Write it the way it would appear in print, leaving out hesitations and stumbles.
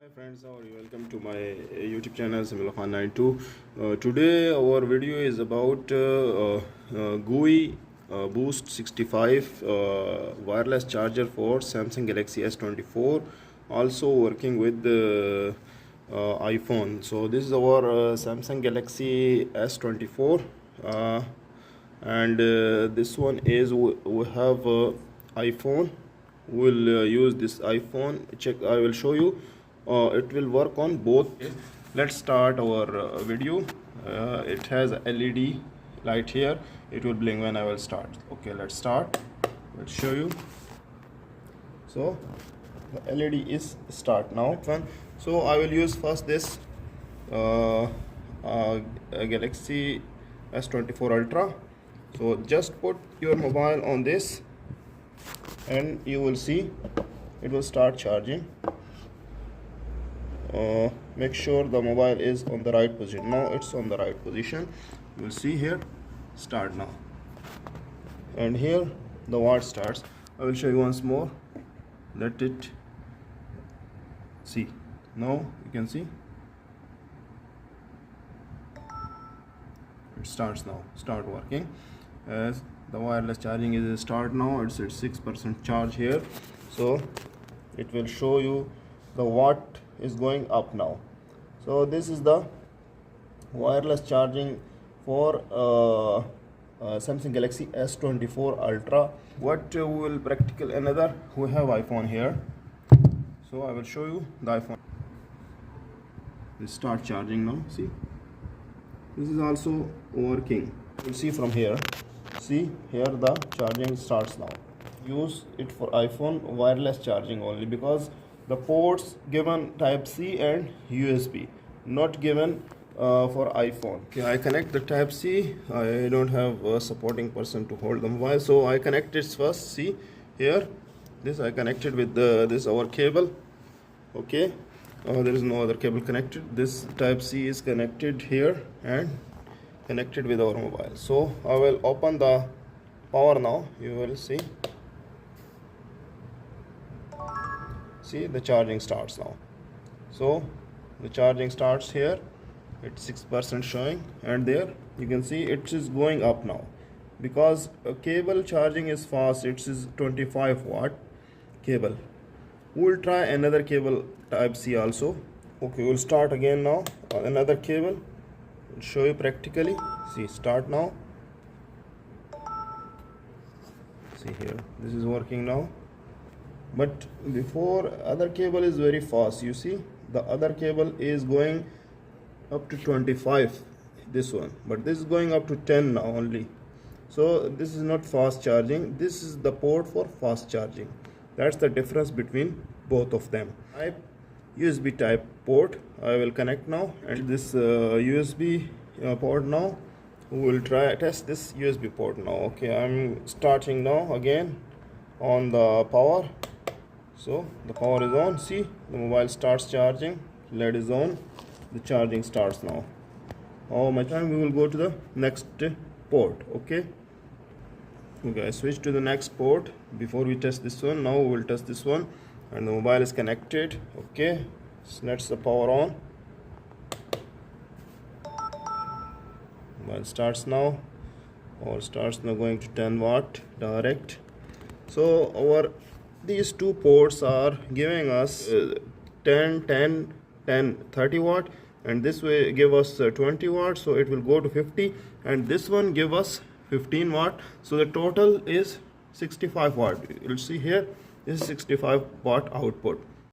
Hi friends, how are you? Welcome to my YouTube channel Simulafan92. Today our video is about Goui Boost 65 wireless charger for Samsung Galaxy S24, also working with the iPhone. So this is our Samsung Galaxy S24 and this one is we have iPhone. We'll use this iPhone. I will show you. It will work on both. Let's start our video. It has a LED light here. It will blink when I will start. Okay, let's start. Let's show you. So the LED is start now. So I will use first this Galaxy S24 Ultra. So just put your mobile on this and you will see it will start charging. Make sure the mobile is on the right position. Now it's on the right position. You will see here start now, and here the watt starts. I will show you once more. Let it see. Now you can see it starts now, start working. As the wireless charging is start now, it's at 6% charge here, so it will show you the watt is going up now. So this is the wireless charging for Samsung Galaxy S24 Ultra. What will practical another? We have iPhone here, so I will show you the iPhone. It start charging now. See, this is also working. You'll see from here. See here the charging starts now. Use it for iPhone wireless charging only, because the ports given type C and USB, not given for iPhone. Okay, I connect the type C. I don't have a supporting person to hold the mobile, so I connect it first. See here, this I connected with this our cable. Okay, there is no other cable connected. This type C is connected here and connected with our mobile. So I will open the power now. You will see the charging starts now. So the charging starts here. It's 6% showing, and there you can see it is going up now, because cable charging is fast. It is 25 watt cable. We'll try another cable type C also. Okay, we'll start again now on another cable. I'll show you practically. See, start now. See here, this is working now. But before, other cable is very fast. You see the other cable is going up to 25, this one, but this is going up to 10 now only. So this is not fast charging. This is the port for fast charging. That's the difference between both of them. USB type port I will connect now, and this USB port now. We will test this USB port now. Okay, I'm starting now again on the power. So the power is on. See, the mobile starts charging. LED is on. The charging starts now. How much time? We will go to the next port. Okay, I switch to the next port. Before we test this one, now we will test this one, and the mobile is connected. Okay, so let's the power on. Mobile starts now. Power starts now, going to 10 watt direct. So these two ports are giving us 10, 10, 10, 30 watt, and this way give us 20 watt, so it will go to 50, and this one give us 15 watt, so the total is 65 watt. You'll see here, this is 65 watt output.